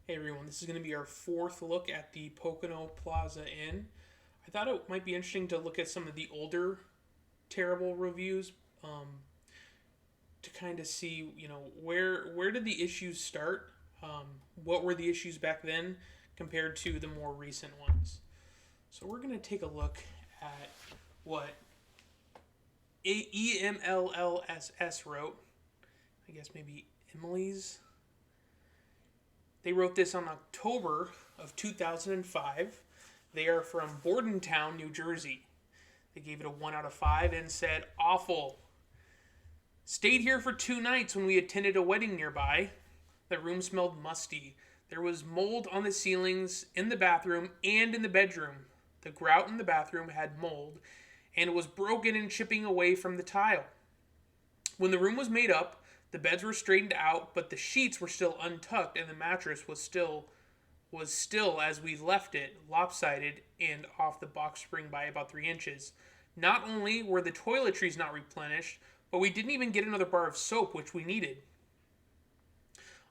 Hey everyone, this is going to be our fourth look at the Pocono Plaza Inn. I thought it might be interesting to look at some of the older terrible reviews to kind of see, where did the issues start? What were the issues back then compared to the more recent ones? So we're going to take a look at what EMLLSS wrote. I guess maybe Emily's. They wrote this on October of 2005. They are from Bordentown, New Jersey. They gave it a 1 out of 5 and said, awful. Stayed here for 2 nights when we attended a wedding nearby. The room smelled musty. There was mold on the ceilings, in the bathroom, and in the bedroom. The grout in the bathroom had mold, and it was broken and chipping away from the tile. When the room was made up, the beds were straightened out, but the sheets were still untucked, and the mattress was still as we left it, lopsided and off the box spring by about 3 inches. Not only were the toiletries not replenished, but we didn't even get another bar of soap, which we needed.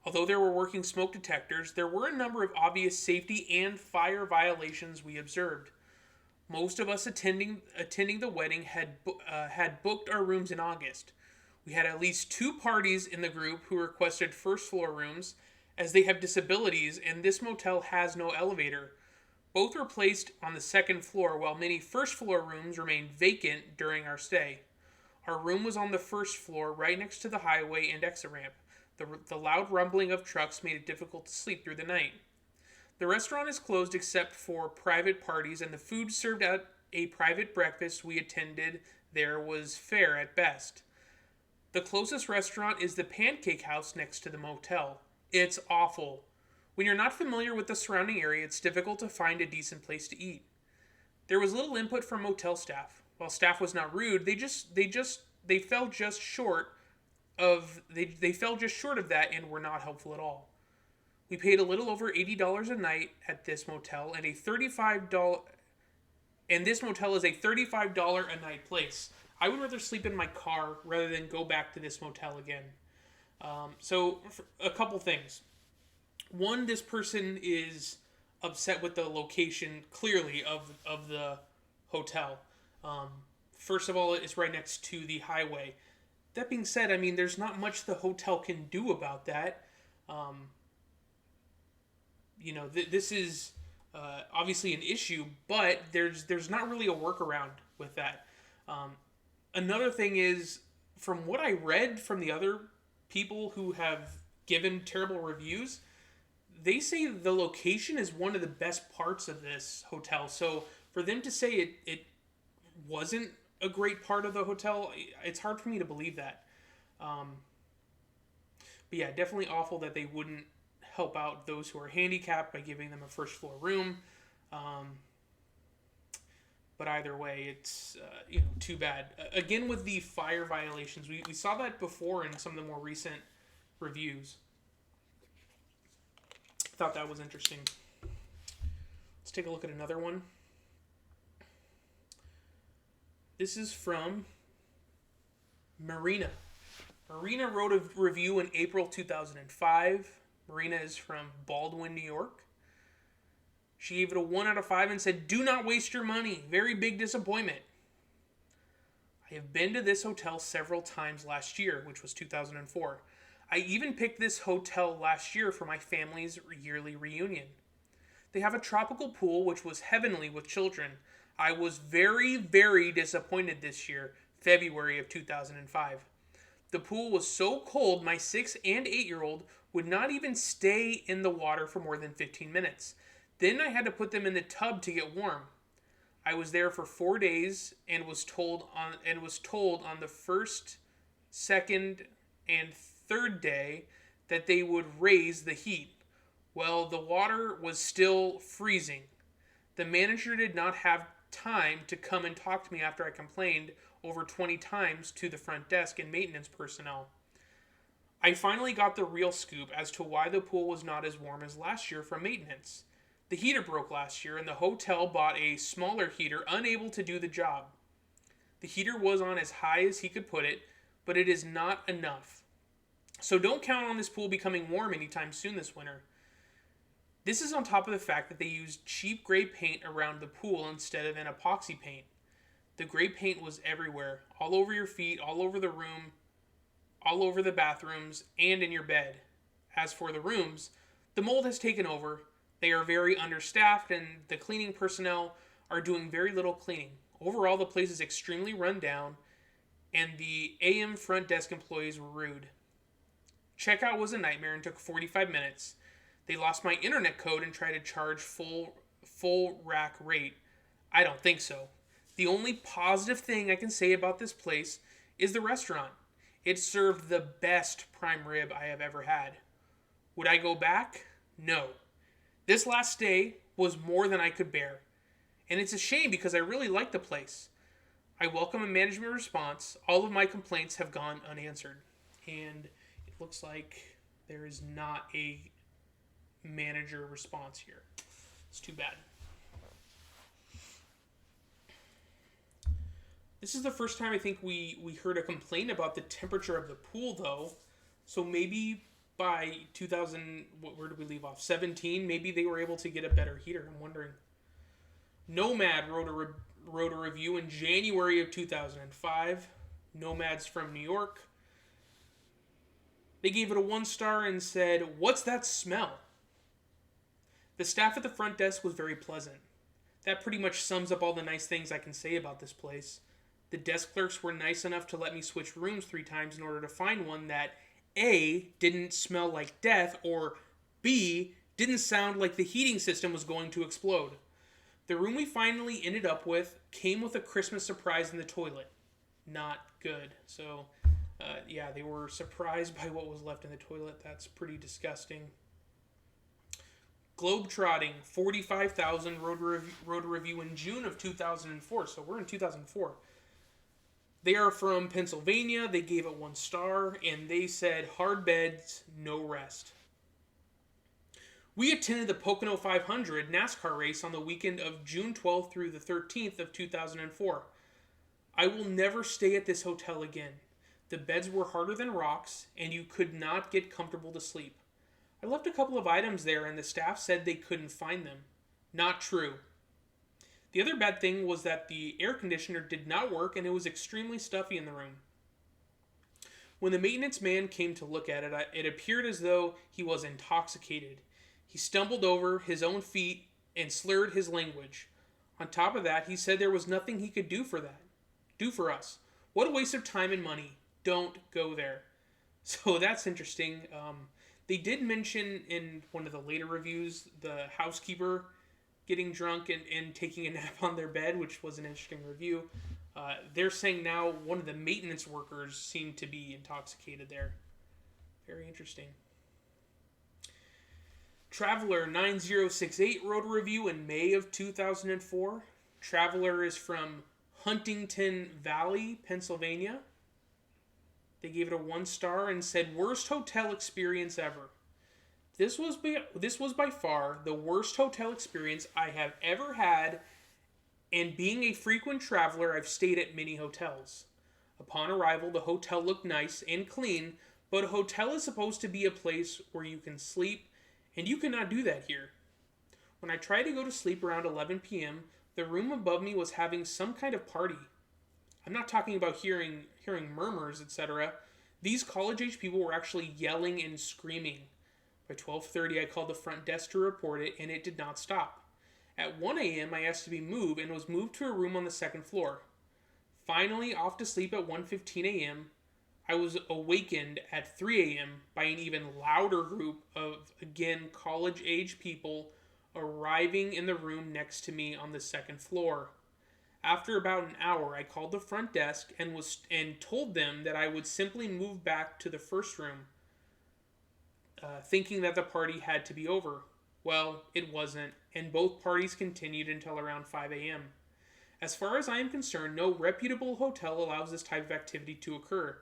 Although there were working smoke detectors, there were a number of obvious safety and fire violations we observed. Most of us attending the wedding had booked our rooms in August. We had at least 2 parties in the group who requested first floor rooms, as they have disabilities and this motel has no elevator. Both were placed on the second floor, while many first floor rooms remained vacant during our stay. Our room was on the first floor, right next to the highway and exit ramp. The loud rumbling of trucks made it difficult to sleep through the night. The restaurant is closed except for private parties, and the food served at a private breakfast we attended there was fare at best. The closest restaurant is the Pancake House next to the motel. It's awful. When you're not familiar with the surrounding area, it's difficult to find a decent place to eat. There was little input from motel staff. While staff was not rude, they fell just short of that and were not helpful at all. We paid a little over $80 a night at this motel, and this motel is a $35 a night place. I would rather sleep in my car rather than go back to this motel again. So, a couple things. One, this person is upset with the location, clearly, of the hotel. First of all, it's right next to the highway. That being said, I mean, there's not much the hotel can do about that. This is obviously an issue, but there's not really a workaround with that. Another thing is, from what I read from the other people who have given terrible reviews, they say the location is one of the best parts of this hotel. So for them to say it wasn't a great part of the hotel, it's hard for me to believe that. But yeah, definitely awful that they wouldn't help out those who are handicapped by giving them a first floor room. But either way, it's too bad. Again, with the fire violations, we saw that before in some of the more recent reviews. I thought that was interesting. Let's take a look at another one. This is from Marina. Marina wrote a review in April 2005. Marina is from Baldwin, New York. She gave it a 1 out of 5 and said, do not waste your money. Very big disappointment. I have been to this hotel several times last year, which was 2004. I even picked this hotel last year for my family's yearly reunion. They have a tropical pool, which was heavenly with children. I was very, very disappointed this year, February of 2005. The pool was so cold, my 6 and 8-year-old would not even stay in the water for more than 15 minutes. Then I had to put them in the tub to get warm. I was there for 4 days and was told on the first, second, and third day that they would raise the heat. Well, the water was still freezing. The manager did not have time to come and talk to me after I complained over 20 times to the front desk and maintenance personnel. I finally got the real scoop as to why the pool was not as warm as last year from maintenance. The heater broke last year, and the hotel bought a smaller heater unable to do the job. The heater was on as high as he could put it, but it is not enough. So don't count on this pool becoming warm anytime soon this winter. This is on top of the fact that they used cheap gray paint around the pool instead of an epoxy paint. The gray paint was everywhere, all over your feet, all over the room, all over the bathrooms, and in your bed. As for the rooms, the mold has taken over. They are very understaffed, and the cleaning personnel are doing very little cleaning. Overall, the place is extremely run down, and the AM front desk employees were rude. Checkout was a nightmare and took 45 minutes. They lost my internet code and tried to charge full rack rate. I don't think so. The only positive thing I can say about this place is the restaurant. It served the best prime rib I have ever had. Would I go back? No. This last day was more than I could bear. And it's a shame because I really like the place. I welcome a management response. All of my complaints have gone unanswered. And it looks like there is not a manager response here. It's too bad. This is the first time I think we heard a complaint about the temperature of the pool, though. So maybe by 2000, where did we leave off? 17, maybe they were able to get a better heater. I'm wondering. Nomad wrote a review in January of 2005. Nomads from New York. They gave it a 1 star and said, "What's that smell?" The staff at the front desk was very pleasant. That pretty much sums up all the nice things I can say about this place. The desk clerks were nice enough to let me switch rooms 3 times in order to find one that A, didn't smell like death, or B, didn't sound like the heating system was going to explode. The room we finally ended up with came with a Christmas surprise in the toilet. Not good. So, yeah, they were surprised by what was left in the toilet. That's pretty disgusting. Globetrotting, 45,000 wrote a review in June of 2004. So we're in 2004. They are from Pennsylvania. They gave it 1 star, and they said, "Hard beds, no rest." We attended the Pocono 500 NASCAR race on the weekend of June 12th through the 13th of 2004. I will never stay at this hotel again. The beds were harder than rocks, and you could not get comfortable to sleep. I left a couple of items there, and the staff said they couldn't find them. Not true. The other bad thing was that the air conditioner did not work, and it was extremely stuffy in the room. When the maintenance man came to look at it, it appeared as though he was intoxicated. He stumbled over his own feet and slurred his language. On top of that, he said there was nothing he could do for us. What a waste of time and money. Don't go there. So that's interesting. They did mention in one of the later reviews the housekeeper getting drunk and taking a nap on their bed, which was an interesting review. They're saying now one of the maintenance workers seemed to be intoxicated there. Very interesting. Traveler 9068 wrote a review in May of 2004. Traveler is from Huntington Valley, Pennsylvania. They gave it a 1 star and said, "Worst hotel experience ever. This was by far the worst hotel experience I have ever had, and being a frequent traveler, I've stayed at many hotels. Upon arrival, the hotel looked nice and clean, but a hotel is supposed to be a place where you can sleep, and you cannot do that here. When I tried to go to sleep around 11 p.m., the room above me was having some kind of party. I'm not talking about hearing murmurs, etc. These college-age people were actually yelling and screaming. By 12:30, I called the front desk to report it, and it did not stop. At 1 a.m., I asked to be moved and was moved to a room on the 2nd floor. Finally, off to sleep at 1:15 a.m., I was awakened at 3 a.m. by an even louder group of, again, college-age people arriving in the room next to me on the 2nd floor. After about an hour, I called the front desk and told them that I would simply move back to the first room, thinking that the party had to be over. Well, it wasn't, and both parties continued until around 5 a.m. As far as I am concerned, no reputable hotel allows this type of activity to occur.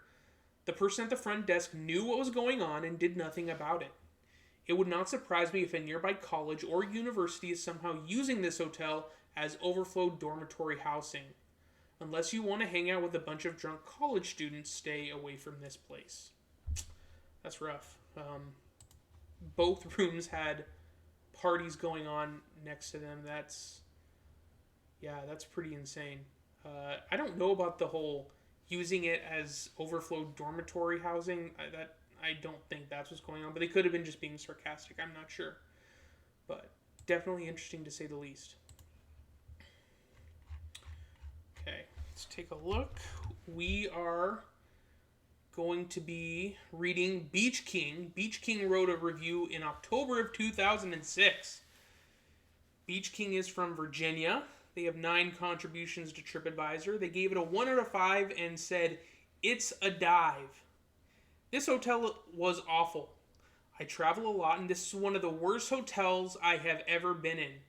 The person at the front desk knew what was going on and did nothing about it. It would not surprise me if a nearby college or university is somehow using this hotel as overflow dormitory housing. Unless you want to hang out with a bunch of drunk college students, stay away from this place." That's rough. Both rooms had parties going on next to them. That's pretty insane. I don't know about the whole using it as overflow dormitory housing. I don't think that's what's going on, but they could have been just being sarcastic. I'm not sure, but definitely interesting to say the least. Okay, let's take a look. We are going to be reading Beach King. Beach King wrote a review in October of 2006. Beach King is from Virginia. They have 9 contributions to TripAdvisor. They gave it a 1 out of 5 and said, "It's a dive. This hotel was awful. I travel a lot and this is one of the worst hotels I have ever been in.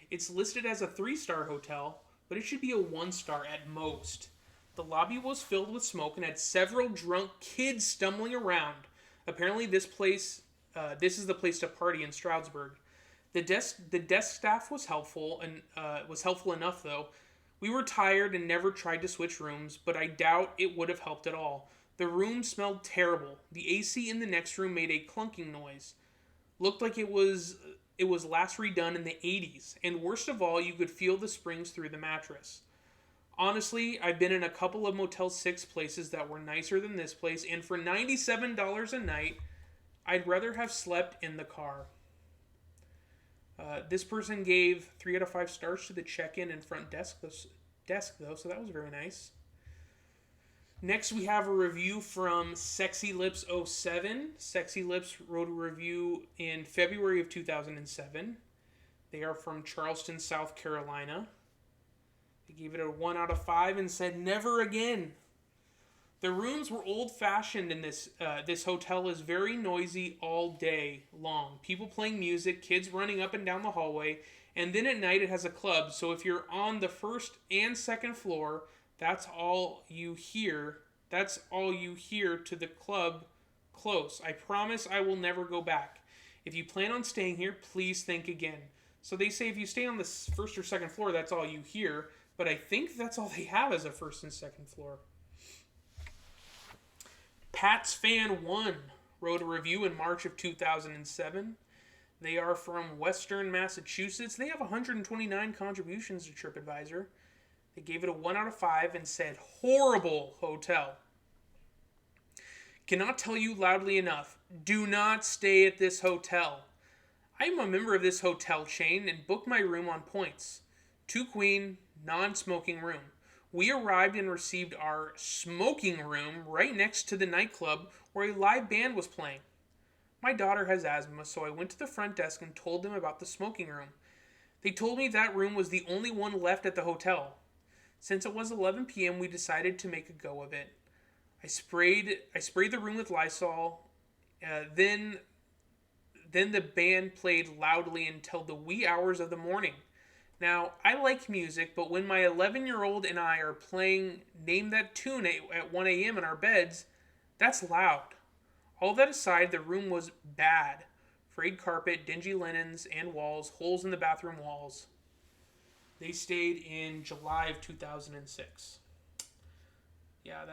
It's listed as a 3-star hotel, but it should be a 1-star at most. The lobby was filled with smoke and had several drunk kids stumbling around. Apparently this is the place to party in Stroudsburg. The desk staff was helpful enough though. We were tired and never tried to switch rooms, but I doubt it would have helped at all. The room smelled terrible. The AC in the next room made a clunking noise. Looked like it was last redone in the 80s, and worst of all, you could feel the springs through the mattress. Honestly, I've been in a couple of Motel 6 places that were nicer than this place, and for $97 a night, I'd rather have slept in the car." This person gave 3 out of 5 stars to the check-in and front desk though, so that was very nice. Next, we have a review from Sexy Lips 07. Sexy Lips wrote a review in February of 2007. They are from Charleston, South Carolina. They gave it a 1 out of 5 and said, "Never again. The rooms were old-fashioned in this hotel is very noisy all day long. People playing music, kids running up and down the hallway, and then at night it has a club, so if you're on the first and second floor, that's all you hear to the club close. I promise I will never go back. If you plan on staying here, please think again." So they say if you stay on the first or second floor, that's all you hear, but I think that's all they have as a first and second floor. Pat's Fan 1 wrote a review in March of 2007. They are from Western Massachusetts. They have 129 contributions to TripAdvisor. They gave it a 1 out of 5 and said, "Horrible hotel. Cannot tell you loudly enough. Do not stay at this hotel. I am a member of this hotel chain and booked my room on points. 2 queen, non-smoking room. We arrived and received our smoking room right next to the nightclub where a live band was playing. My daughter has asthma, so I went to the front desk and told them about the smoking room. They told me that room was the only one left at the hotel. Since it was 11 p.m., we decided to make a go of it. I sprayed the room with Lysol. Then the band played loudly until the wee hours of the morning. Now, I like music, but when my 11-year-old and I are playing Name That Tune at 1 a.m. in our beds, that's loud. All that aside, the room was bad. Frayed carpet, dingy linens and walls, holes in the bathroom walls. They stayed in July of 2006. Yeah,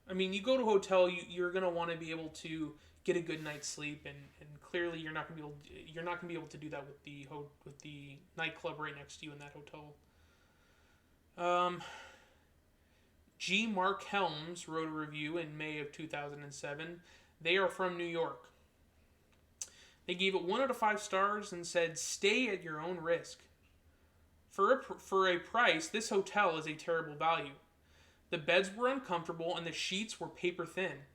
you go to a hotel, you're going to want to be able to get a good night's sleep, and clearly you're not going to be able to do that with the nightclub right next to you in that hotel. G. Mark Helms wrote a review in May of 2007. They are from New York. They gave it 1 out of 5 stars and said, "Stay at your own risk. For a price, this hotel is a terrible value. The beds were uncomfortable and the sheets were paper thin.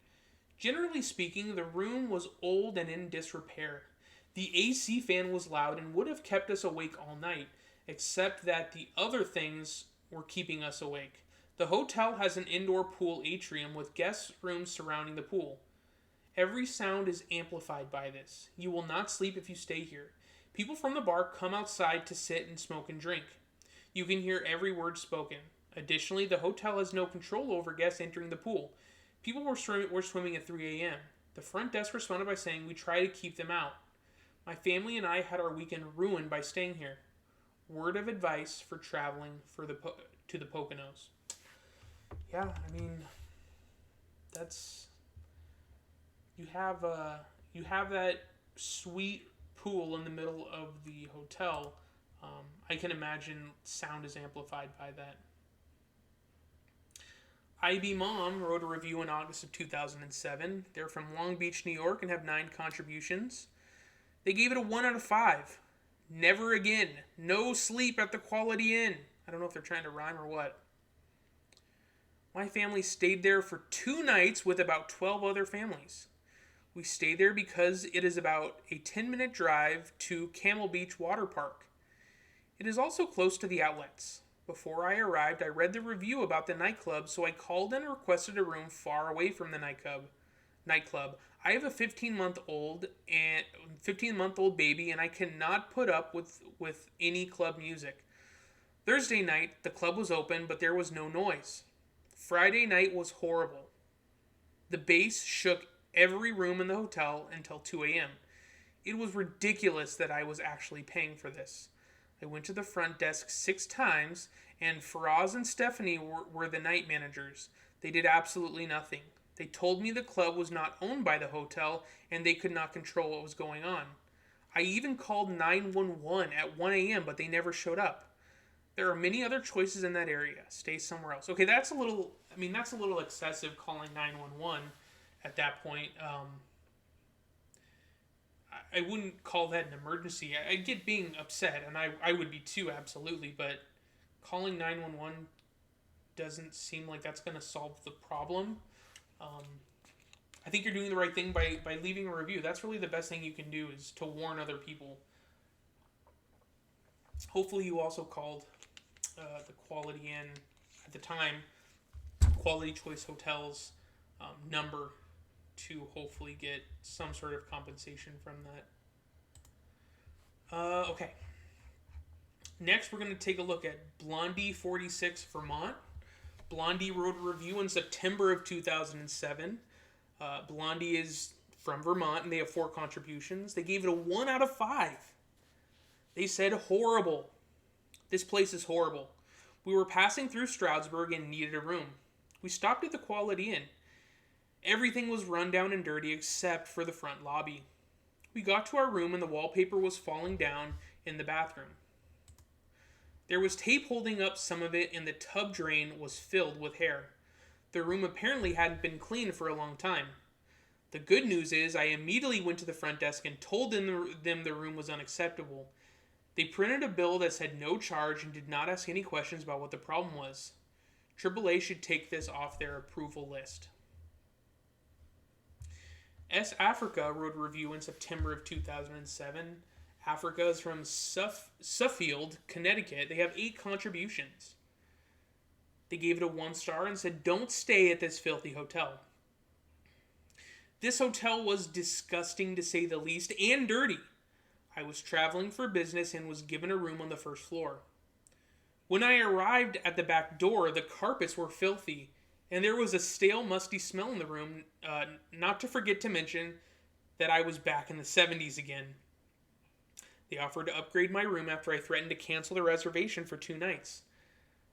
Generally speaking, the room was old and in disrepair. The AC fan was loud and would have kept us awake all night, except that the other things were keeping us awake. The hotel has an indoor pool atrium with guest rooms surrounding the pool. Every sound is amplified by this. You will not sleep if you stay here. People from the bar come outside to sit and smoke and drink. You can hear every word spoken. Additionally, the hotel has no control over guests entering the pool. People were swimming at 3 a.m. The front desk responded by saying we try to keep them out. My family and I had our weekend ruined by staying here. Word of advice for traveling to the Poconos." Yeah, that's you have that sweet pool in the middle of the hotel. I can imagine sound is amplified by that. IB Mom wrote a review in August of 2007. They're from Long Beach, New York, and have 9 contributions. They gave it a 1 out of 5. Never again. No sleep at the Quality Inn. I don't know if they're trying to rhyme or what. My family stayed there for 2 nights with about 12 other families. We stayed there because it is about a 10-minute drive to Camel Beach Water Park. It is also close to the outlets. Before I arrived, I read the review about the nightclub, so I called and requested a room far away from the nightclub. I have a 15-month-old baby, and I cannot put up with any club music. Thursday night, the club was open, but there was no noise. Friday night was horrible. The bass shook every room in the hotel until 2 a.m. It was ridiculous that I was actually paying for this. I went to the front desk 6 times, and Faraz and Stephanie were the night managers. They did absolutely nothing. They told me the club was not owned by the hotel, and they could not control what was going on. I even called 911 at 1 a.m., but they never showed up. There are many other choices in that area. Stay somewhere else. Okay, that's a little excessive, calling 911 at that point. I wouldn't call that an emergency. I get being upset, and I would be too, absolutely, but calling 911 doesn't seem like that's going to solve the problem. I think you're doing the right thing by leaving a review. That's really the best thing you can do, is to warn other people. Hopefully you also called the Quality Inn, at the time, Quality Choice Hotels number, to hopefully get some sort of compensation from that. Okay. Next, we're going to take a look at Blondie 46, Vermont. Blondie wrote a review in September of 2007. Blondie is from Vermont, and they have 4 contributions. They gave it a 1 out of 5. They said, horrible. This place is horrible. We were passing through Stroudsburg and needed a room. We stopped at the Quality Inn. Everything was run down and dirty except for the front lobby. We got to our room and the wallpaper was falling down in the bathroom. There was tape holding up some of it, and the tub drain was filled with hair. The room apparently hadn't been cleaned for a long time. The good news is I immediately went to the front desk and told them the room was unacceptable. They printed a bill that said no charge and did not ask any questions about what the problem was. AAA should take this off their approval list. S. Africa wrote a review in September of 2007. Africa is from Suffield, Connecticut. They have 8 contributions. They gave it a 1 star and said, don't stay at this filthy hotel. This hotel was disgusting, to say the least, and dirty. I was traveling for business and was given a room on the first floor. When I arrived at the back door, the carpets were filthy, and there was a stale, musty smell in the room, not to forget to mention that I was back in the 70s again. They offered to upgrade my room after I threatened to cancel the reservation for 2 nights.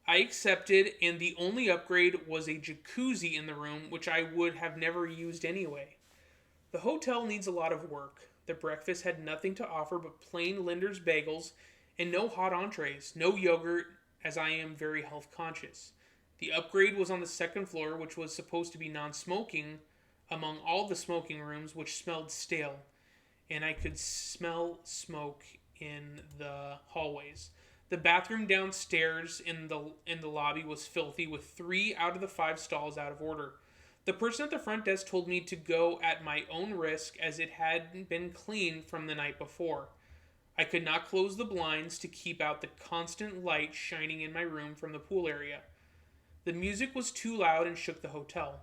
I accepted, and the only upgrade was a jacuzzi in the room, which I would have never used anyway. The hotel needs a lot of work. The breakfast had nothing to offer but plain Linder's bagels and no hot entrees, no yogurt, as I am very health conscious. The upgrade was on the 2nd floor, which was supposed to be non-smoking among all the smoking rooms, which smelled stale, and I could smell smoke in the hallways. The bathroom downstairs in the lobby was filthy, with 3 out of the 5 stalls out of order. The person at the front desk told me to go at my own risk, as it hadn't been cleaned from the night before. I could not close the blinds to keep out the constant light shining in my room from the pool area. The music was too loud and shook the hotel.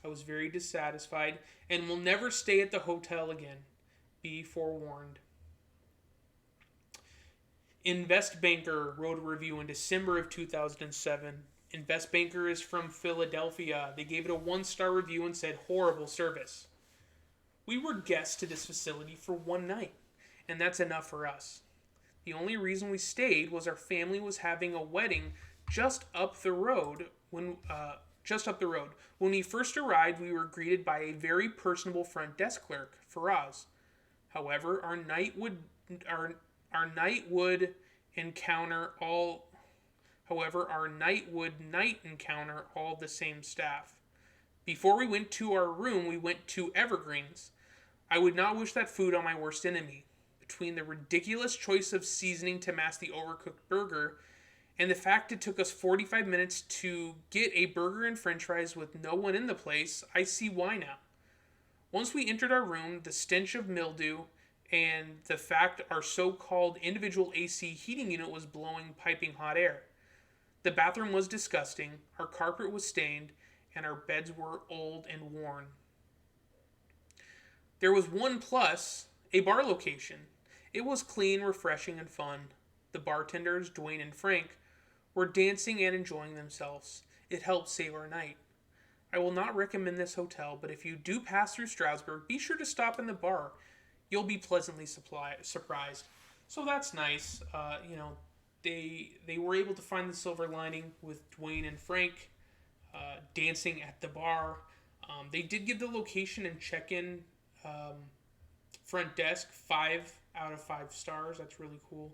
I was very dissatisfied and will never stay at the hotel again. Be forewarned. InvestBanker wrote a review in December of 2007. InvestBanker is from Philadelphia. They gave it a 1-star review and said, horrible service. We were guests to this facility for 1 night, and that's enough for us. The only reason we stayed was our family was having a wedding just up the road. When we first arrived, we were greeted by a very personable front desk clerk, Faraz. However, our night would encounter all However, our night encounter all the same staff. Before we went to our room, we went to Evergreens. I would not wish that food on my worst enemy. Between the ridiculous choice of seasoning to mask the overcooked burger and the fact it took us 45 minutes to get a burger and french fries with no one in the place, I see why now. Once we entered our room, the stench of mildew and the fact our so-called individual AC heating unit was blowing piping hot air. The bathroom was disgusting, our carpet was stained, and our beds were old and worn. There was one plus, a bar location. It was clean, refreshing, and fun. The bartenders, Dwayne and Frank, were dancing and enjoying themselves. It helped save our night. I will not recommend this hotel, but if you do pass through Stroudsburg, be sure to stop in the bar. You'll be pleasantly surprised. So that's nice. They were able to find the silver lining with Dwayne and Frank dancing at the bar. They did give the location and check-in front desk 5 out of 5 stars. That's really cool.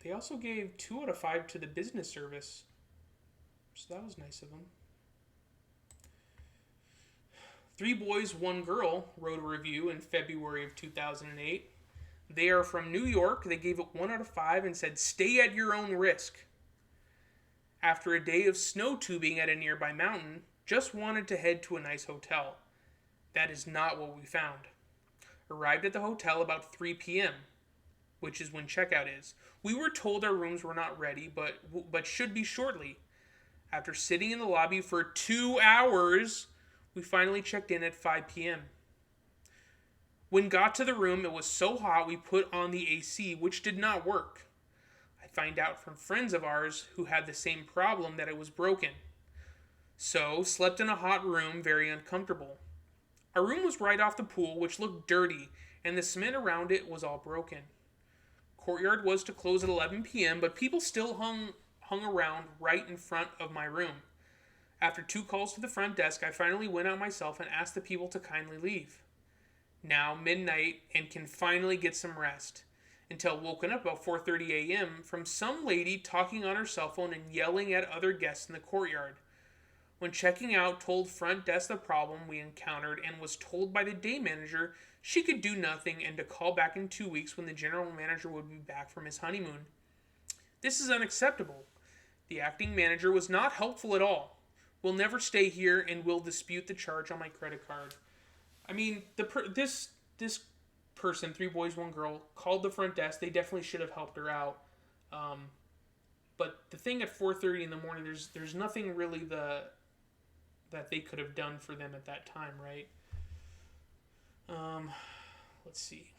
They also gave 2 out of 5 to the business service. So that was nice of them. 3 Boys, 1 Girl wrote a review in February of 2008. They are from New York. They gave it 1 out of 5 and said, "Stay at your own risk." After a day of snow tubing at a nearby mountain, just wanted to head to a nice hotel. That is not what we found. Arrived at the hotel about 3 p.m., which is when checkout is. We were told our rooms were not ready, but should be shortly. After sitting in the lobby for 2 hours, we finally checked in at 5 p.m. When got to the room, it was so hot we put on the AC, which did not work. I find out from friends of ours who had the same problem that it was broken. So, slept in a hot room, very uncomfortable. Our room was right off the pool, which looked dirty, and the cement around it was all broken. Courtyard was to close at 11 p.m., but people still hung around right in front of my room. After 2 calls to the front desk, I finally went out myself and asked the people to kindly leave. Now midnight and can finally get some rest. Until woken up about 4:30 a.m. from some lady talking on her cell phone and yelling at other guests in the courtyard. When checking out, told front desk the problem we encountered and was told by the day manager she could do nothing and to call back in 2 weeks when the general manager would be back from his honeymoon. This is unacceptable. The acting manager was not helpful at all. Will never stay here and will dispute the charge on my credit card. I mean, this person, 3 Boys, 1 Girl, called the front desk. They definitely should have helped her out. But the thing at 4:30 in the morning, there's nothing really that they could have done for them at that time, right? Let's see.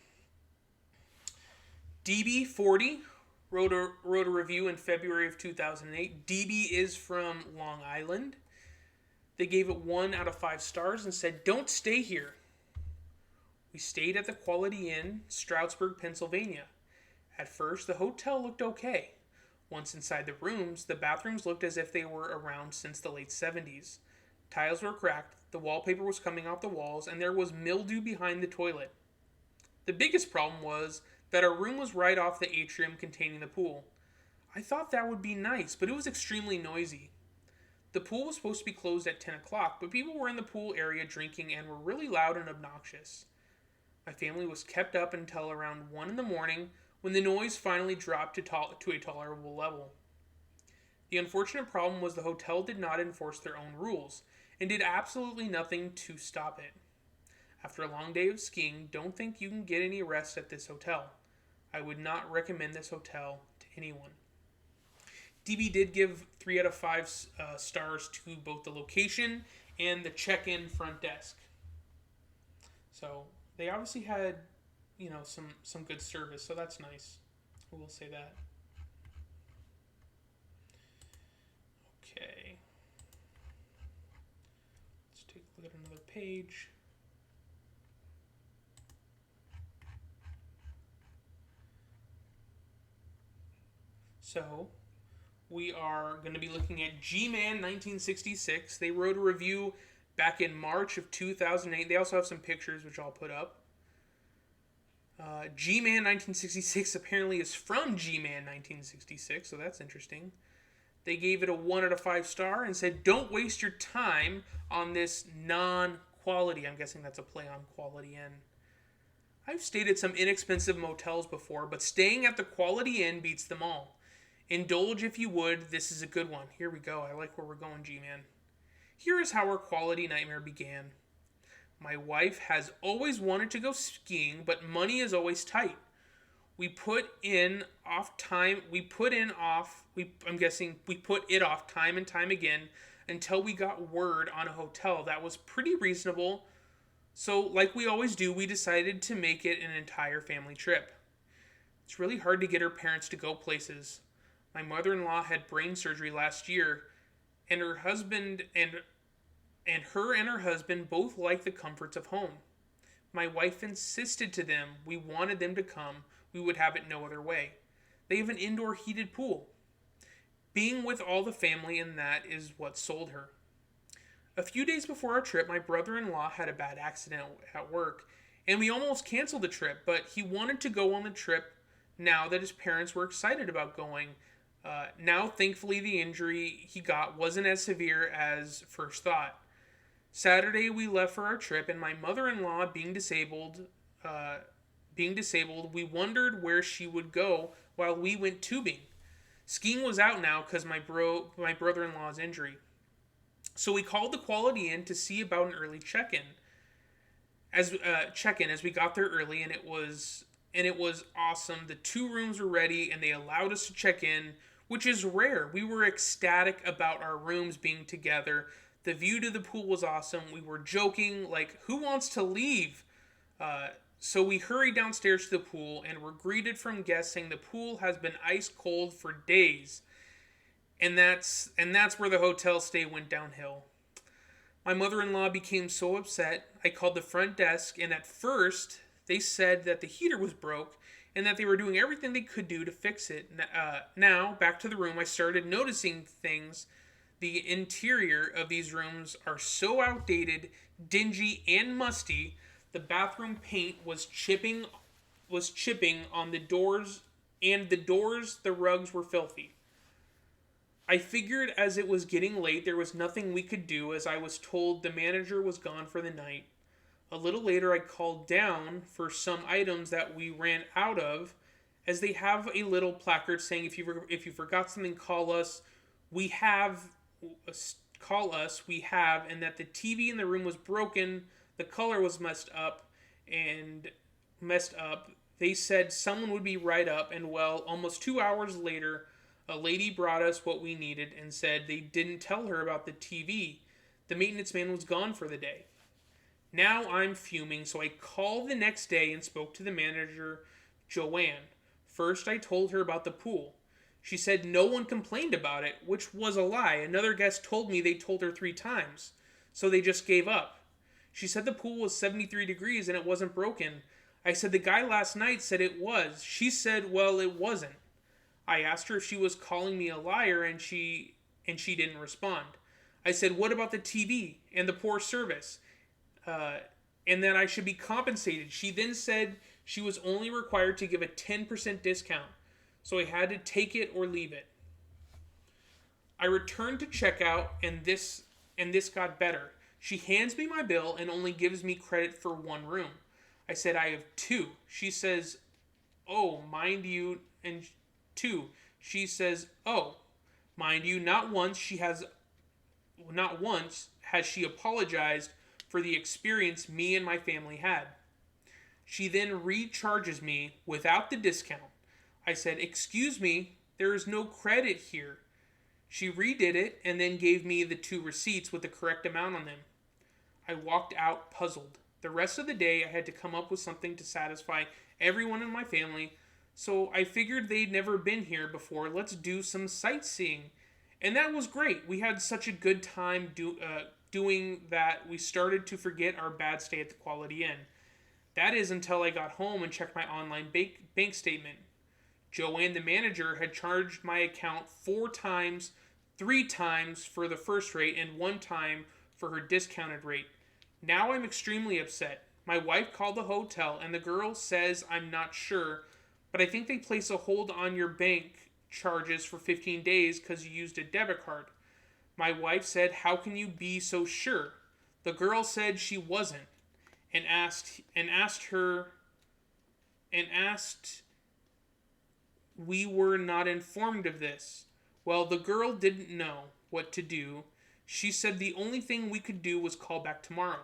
DB40 wrote a review in February of 2008. DB is from Long Island. They gave it 1 out of 5 stars and said, "Don't stay here." We stayed at the Quality Inn, Stroudsburg, Pennsylvania. At first, the hotel looked okay. Once inside the rooms, the bathrooms looked as if they were around since the late 70s. Tiles were cracked, the wallpaper was coming off the walls, and there was mildew behind the toilet. The biggest problem was that our room was right off the atrium containing the pool. I thought that would be nice, but it was extremely noisy. The pool was supposed to be closed at 10 o'clock, but people were in the pool area drinking and were really loud and obnoxious. My family was kept up until around 1 in the morning when the noise finally dropped to a tolerable level. The unfortunate problem was the hotel did not enforce their own rules and did absolutely nothing to stop it. After a long day of skiing, don't think you can get any rest at this hotel. I would not recommend this hotel to anyone. DB did give 3 out of 5 stars to both the location and the check-in front desk. So they obviously had, some good service, so that's nice. I will say that. Okay. Let's take a look at another page. So, we are going to be looking at G-Man 1966. They wrote a review back in March of 2008. They also have some pictures, which I'll put up. G-Man 1966 apparently is from G-Man 1966, so that's interesting. They gave it a 1 out of 5 star and said, don't waste your time on this non-quality. I'm guessing that's a play on Quality Inn. I've stayed at some inexpensive motels before, but staying at the Quality Inn beats them all. Indulge if you would, this is a good one. Here we go, I like where we're going, G-Man. Here is how our quality nightmare began. My wife has always wanted to go skiing, but money is always tight. We put it off time and time again until we got word on a hotel that was pretty reasonable. So, like we always do, we decided to make it an entire family trip. It's really hard to get her parents to go places. My mother-in-law had brain surgery last year, and her husband and her husband both like the comforts of home. My wife insisted to them we wanted them to come. We would have it no other way. They have an indoor heated pool. Being with all the family and that is what sold her. A few days before our trip, my brother-in-law had a bad accident at work, and we almost canceled the trip, but he wanted to go on the trip now that his parents were excited about going. Now, thankfully, the injury he got wasn't as severe as first thought. Saturday, we left for our trip, and my mother-in-law, being disabled, we wondered where she would go while we went tubing. Skiing was out now because my brother-in-law's injury. So we called the Quality Inn to see about an early check-in. As we got there early, and it was awesome. The 2 rooms were ready, and they allowed us to check in, which is rare. We were ecstatic about our rooms being together. The view to the pool was awesome. We were joking, like, who wants to leave? So we hurried downstairs to the pool and were greeted from guests saying the pool has been ice cold for days. And that's where the hotel stay went downhill. My mother-in-law became so upset. I called the front desk, and at first they said that the heater was broke and that they were doing everything they could do to fix it. Now, back to the room, I started noticing things. The interior of these rooms are so outdated, dingy, and musty. The bathroom paint was chipping on the doors, and the rugs were filthy. I figured as it was getting late, there was nothing we could do, as I was told the manager was gone for the night. A little later, I called down for some items that we ran out of, as they have a little placard saying, if you forgot something, call us. We have, and that the TV in the room was broken, the color was messed up. They said someone would be right up, and well, almost 2 hours later, a lady brought us what we needed and said they didn't tell her about the TV. The maintenance man was gone for the day. Now I'm fuming, so I called the next day and spoke to the manager, Joanne. First, I told her about the pool. She said no one complained about it, which was a lie. Another guest told me they told her 3 times, so they just gave up. She said the pool was 73 degrees and it wasn't broken. I said the guy last night said it was. She said, well, it wasn't. I asked her if she was calling me a liar, and she didn't respond. I said, what about the TV and the poor service? And that I should be compensated. She then said she was only required to give a 10% discount, so I had to take it or leave it. I returned to checkout, and this got better. She hands me my bill and only gives me credit for 1 room. I said I have 2. She says, oh, mind you, and 2. She says, oh, mind you, not once has she apologized for the experience me and my family had. She then recharges me without the discount. I said, excuse me, there is no credit here. She redid it and then gave me the 2 receipts with the correct amount on them. I walked out puzzled. The rest of the day I had to come up with something to satisfy everyone in my family, so I figured they'd never been here before. Let's do some sightseeing. And that was great. We had such a good time doing that we started to forget our bad stay at the Quality Inn. That is until I got home and checked my online bank statement. Joanne, the manager, had charged my account 4 times, 3 times for the first rate and 1 time for her discounted rate. Now I'm extremely upset. My wife called the hotel, and the girl says I'm not sure, but I think they place a hold on your bank charges for 15 days because you used a debit card. My wife said, how can you be so sure? The girl said she wasn't, and asked we were not informed of this. Well, the girl didn't know what to do. She said the only thing we could do was call back tomorrow.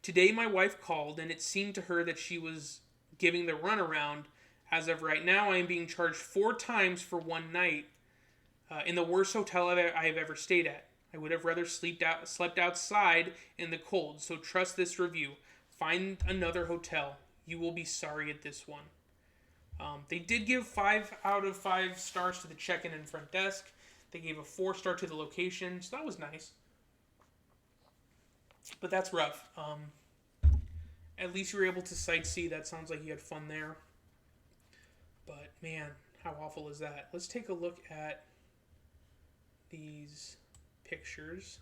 Today my wife called, and it seemed to her that she was giving the runaround. As of right now, I am being charged 4 times for one night in the worst hotel I have ever stayed at. I would have rather slept outside in the cold, so trust this review. Find another hotel. You will be sorry at this one. They did give 5 out of 5 stars to the check-in and front desk. They gave a 4-star to the location, so that was nice. But that's rough. At least you were able to sightsee. That sounds like you had fun there. But man, how awful is that? Let's take a look at these pictures.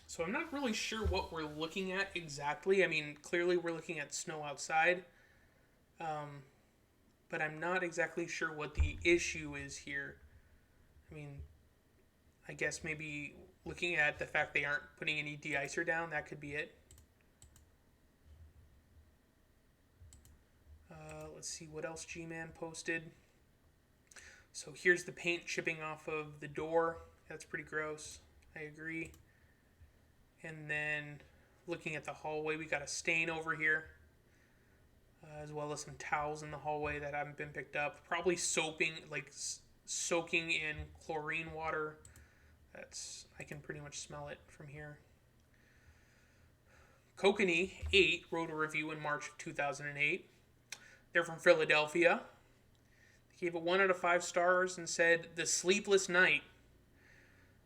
So I'm not really sure what we're looking at exactly. I mean, clearly we're looking at snow outside. But I'm not exactly sure what the issue is here. I mean, I guess maybe looking at the fact they aren't putting any de-icer down, that could be it. Let's see what else G-Man posted. So here's the paint chipping off of the door. That's pretty gross. I agree. And then looking at the hallway, we got a stain over here. As well as some towels in the hallway that haven't been picked up. Probably soaking in chlorine water. I can pretty much smell it from here. Kokanee8 wrote a review in March of 2008. They're from Philadelphia. They gave it 1 out of 5 stars and said, the sleepless night.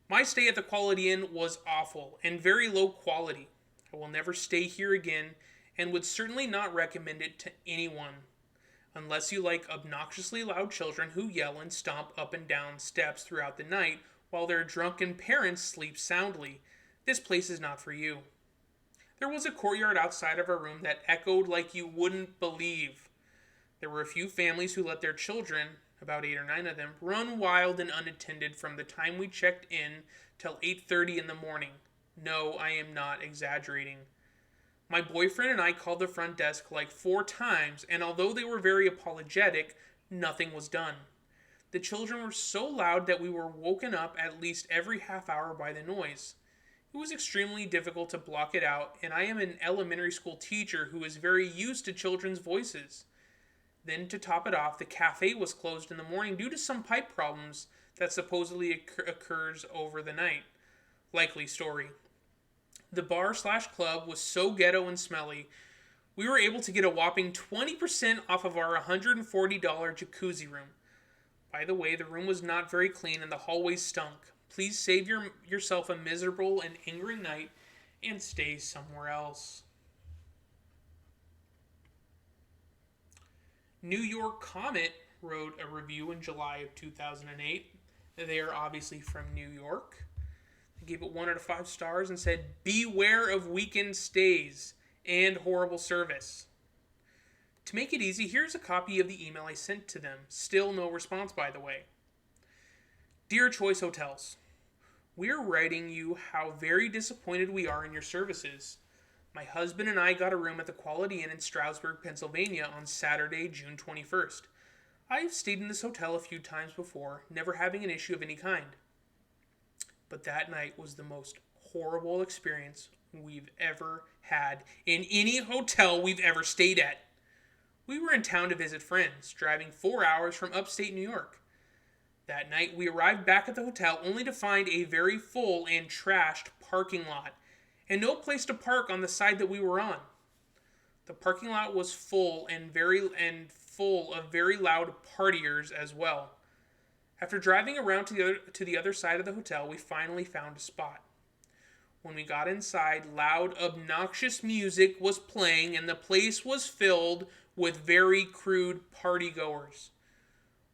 My stay at the Quality Inn was awful and very low quality. I will never stay here again and would certainly not recommend it to anyone, unless you like obnoxiously loud children who yell and stomp up and down steps throughout the night while their drunken parents sleep soundly. This place is not for you. There was a courtyard outside of our room that echoed like you wouldn't believe. There were a few families who let their children, about 8 or 9 of them, run wild and unattended from the time we checked in till 8:30 in the morning. No, I am not exaggerating. My boyfriend and I called the front desk like 4 times, and although they were very apologetic, nothing was done. The children were so loud that we were woken up at least every half hour by the noise. It was extremely difficult to block it out, and I am an elementary school teacher who is very used to children's voices. Then, to top it off, the cafe was closed in the morning due to some pipe problems that supposedly occurs over the night. Likely story. The bar/club was so ghetto and smelly, we were able to get a whopping 20% off of our $140 jacuzzi room. By the way, the room was not very clean and the hallways stunk. Please save yourself a miserable and angry night and stay somewhere else. New York Comet wrote a review in July of 2008. They are obviously from New York. They gave it 1 out of 5 stars and said, beware of weekend stays and horrible service. To make it easy, here's a copy of the email I sent to them. Still no response, by the way. Dear Choice Hotels, we're writing you how very disappointed we are in your services. My husband and I got a room at the Quality Inn in Stroudsburg, Pennsylvania on Saturday, June 21st. I have stayed in this hotel a few times before, never having an issue of any kind. But that night was the most horrible experience we've ever had in any hotel we've ever stayed at. We were in town to visit friends, driving 4 hours from upstate New York. That night, we arrived back at the hotel only to find a very full and trashed parking lot, and no place to park on the side that we were on. The parking lot was full and full of very loud partiers as well. After driving around to the other side of the hotel, we finally found a spot. When we got inside, loud, obnoxious music was playing, and the place was filled with very crude partygoers.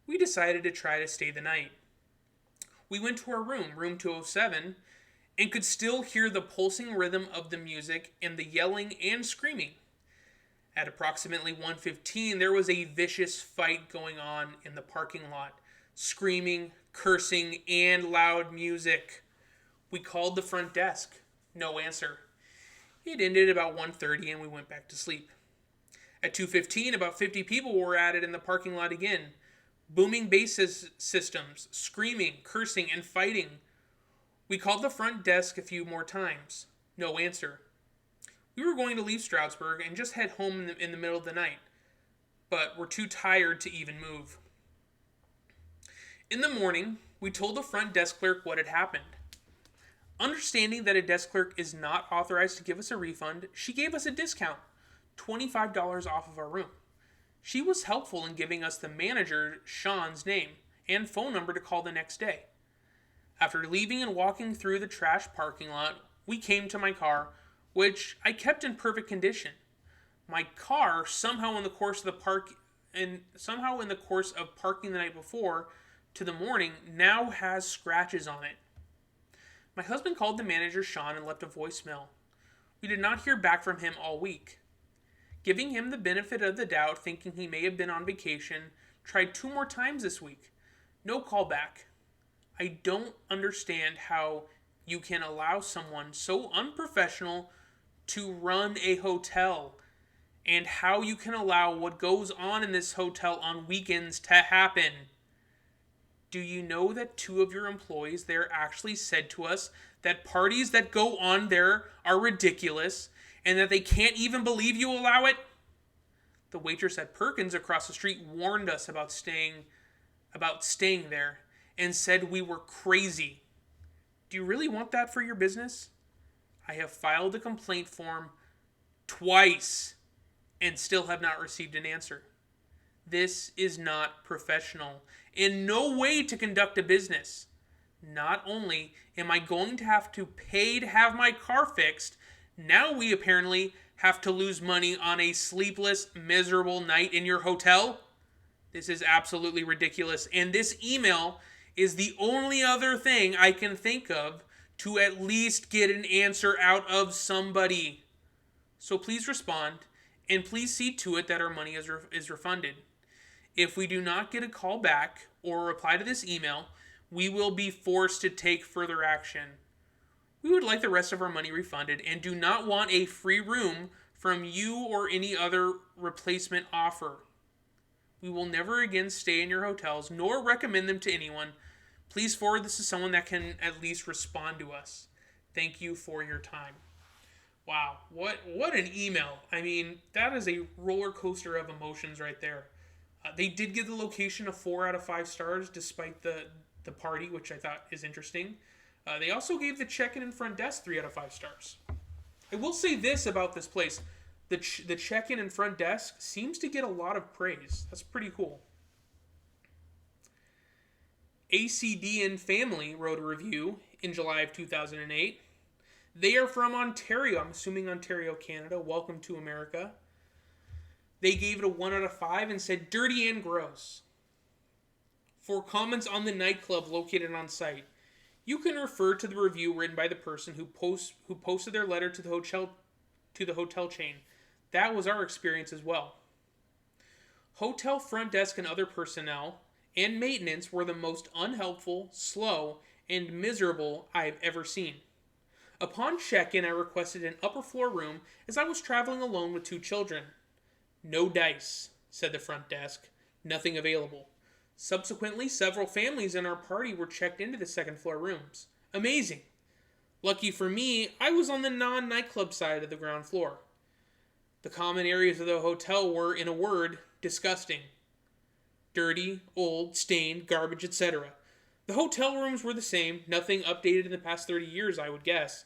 We decided to try to stay the night. We went to our room 207, and could still hear the pulsing rhythm of the music and the yelling and screaming. At approximately 1:15, there was a vicious fight going on in the parking lot. Screaming, cursing, and loud music. We called the front desk. No answer. It ended about 1:30 and we went back to sleep. At 2:15, about 50 people were added in the parking lot again. Booming bass systems, screaming, cursing, and fighting. We called the front desk a few more times. No answer. We were going to leave Stroudsburg and just head home in the middle of the night, but were too tired to even move. In the morning, we told the front desk clerk what had happened. Understanding that a desk clerk is not authorized to give us a refund, she gave us a discount, $25 off of our room. She was helpful in giving us the manager, Sean's name, and phone number to call the next day. After leaving and walking through the trash parking lot, we came to my car, which I kept in perfect condition. My car, somehow in the course of parking the night before to the morning, now has scratches on it. My husband called the manager, Sean, and left a voicemail. We did not hear back from him all week. Giving him the benefit of the doubt, thinking he may have been on vacation, tried 2 more times this week. No call back. I don't understand how you can allow someone so unprofessional to run a hotel, and how you can allow what goes on in this hotel on weekends to happen. Do you know that 2 of your employees there actually said to us that parties that go on there are ridiculous and that they can't even believe you allow it? The waitress at Perkins across the street warned us about staying there and said we were crazy. Do you really want that for your business? I have filed a complaint form twice and still have not received an answer. This is not professional. In no way to conduct a business. Not only am I going to have to pay to have my car fixed, now we apparently have to lose money on a sleepless, miserable night in your hotel. This is absolutely ridiculous. And this email is the only other thing I can think of to at least get an answer out of somebody. So please respond, and please see to it that our money is refunded. If we do not get a call back or reply to this email, we will be forced to take further action. We would like the rest of our money refunded and do not want a free room from you or any other replacement offer. We will never again stay in your hotels, nor recommend them to anyone. Please forward this to someone that can at least respond to us. Thank you for your time. Wow, what an email. I mean, that is a roller coaster of emotions right there. They did give the location a 4 out of 5 stars despite the party, which I thought is interesting. They also gave the check-in and front desk 3 out of 5 stars. I will say this about this place. The check-in and front desk seems to get a lot of praise. That's pretty cool. ACD and Family wrote a review in July of 2008. They are from Ontario. I'm assuming Ontario, Canada. Welcome to America. They gave it a 1 out of 5 and said, dirty and gross. For comments on the nightclub located on site, you can refer to the review written by the person who posted their letter to the hotel chain. That was our experience as well. Hotel front desk and other personnel and maintenance were the most unhelpful, slow, and miserable I have ever seen. Upon check-in, I requested an upper floor room as I was traveling alone with 2 children. No dice, said the front desk. Nothing available. Subsequently, several families in our party were checked into the second floor rooms. Amazing. Lucky for me, I was on the non-nightclub side of the ground floor. The common areas of the hotel were, in a word, disgusting. Dirty, old, stained, garbage, etc. The hotel rooms were the same, nothing updated in the past 30 years, I would guess.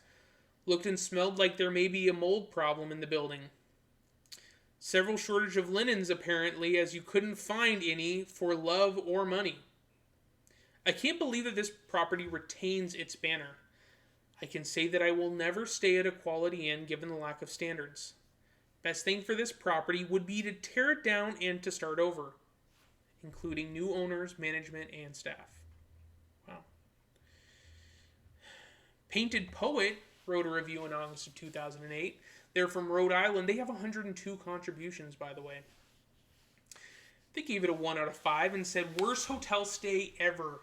Looked and smelled like there may be a mold problem in the building. Several shortage of linens, apparently, as you couldn't find any for love or money. I can't believe that this property retains its banner. I can say that I will never stay at a Quality Inn given the lack of standards. Best thing for this property would be to tear it down and to start over, including new owners, management, and staff. Wow. Painted Poet wrote a review in August of 2008. They're from Rhode Island. They have 102 contributions, by the way. They gave it a 1 out of 5 and said, worst hotel stay ever.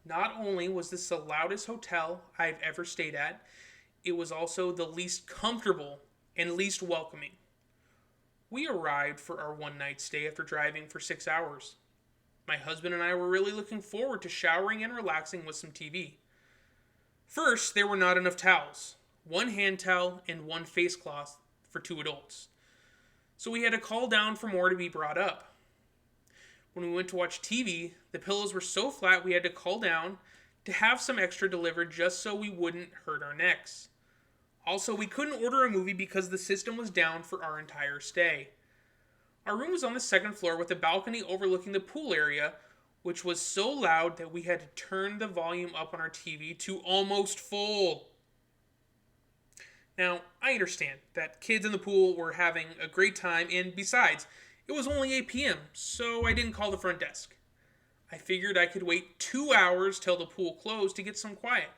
Not only was this the loudest hotel I've ever stayed at, it was also the least comfortable and least welcoming. We arrived for our one-night stay after driving for 6 hours. My husband and I were really looking forward to showering and relaxing with some TV. First, there were not enough towels. 1 hand towel and 1 face cloth for 2 adults. So we had to call down for more to be brought up. When we went to watch TV, the pillows were so flat we had to call down to have some extra delivered just so we wouldn't hurt our necks. Also, we couldn't order a movie because the system was down for our entire stay. Our room was on the 2nd floor with a balcony overlooking the pool area, which was so loud that we had to turn the volume up on our TV to almost full. Now, I understand that kids in the pool were having a great time, and besides, it was only 8 p.m., so I didn't call the front desk. I figured I could wait 2 hours till the pool closed to get some quiet.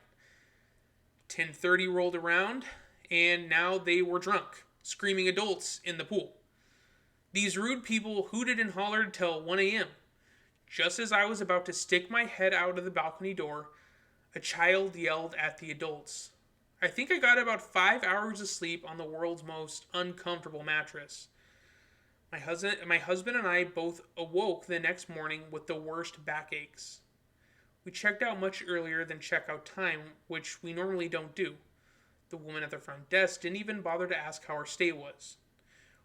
10:30 rolled around, and now they were drunk, screaming adults in the pool. These rude people hooted and hollered till 1 a.m. Just as I was about to stick my head out of the balcony door, a child yelled at the adults. I think I got about 5 hours of sleep on the world's most uncomfortable mattress. My husband and I both awoke the next morning with the worst backaches. We checked out much earlier than checkout time, which we normally don't do. The woman at the front desk didn't even bother to ask how our stay was.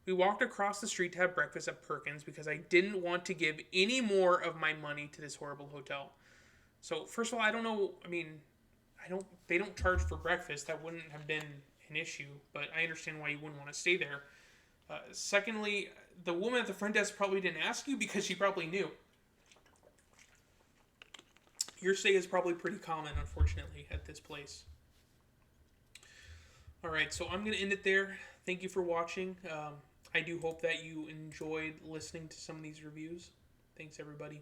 We walked across the street to have breakfast at Perkins because I didn't want to give any more of my money to this horrible hotel. So, first of all, I don't know, they don't charge for breakfast. That wouldn't have been an issue, but I understand why you wouldn't want to stay there. Secondly, the woman at the front desk probably didn't ask you because she probably knew. Your stay is probably pretty common, unfortunately, at this place. Alright, so I'm going to end it there. Thank you for watching. I do hope that you enjoyed listening to some of these reviews. Thanks, everybody.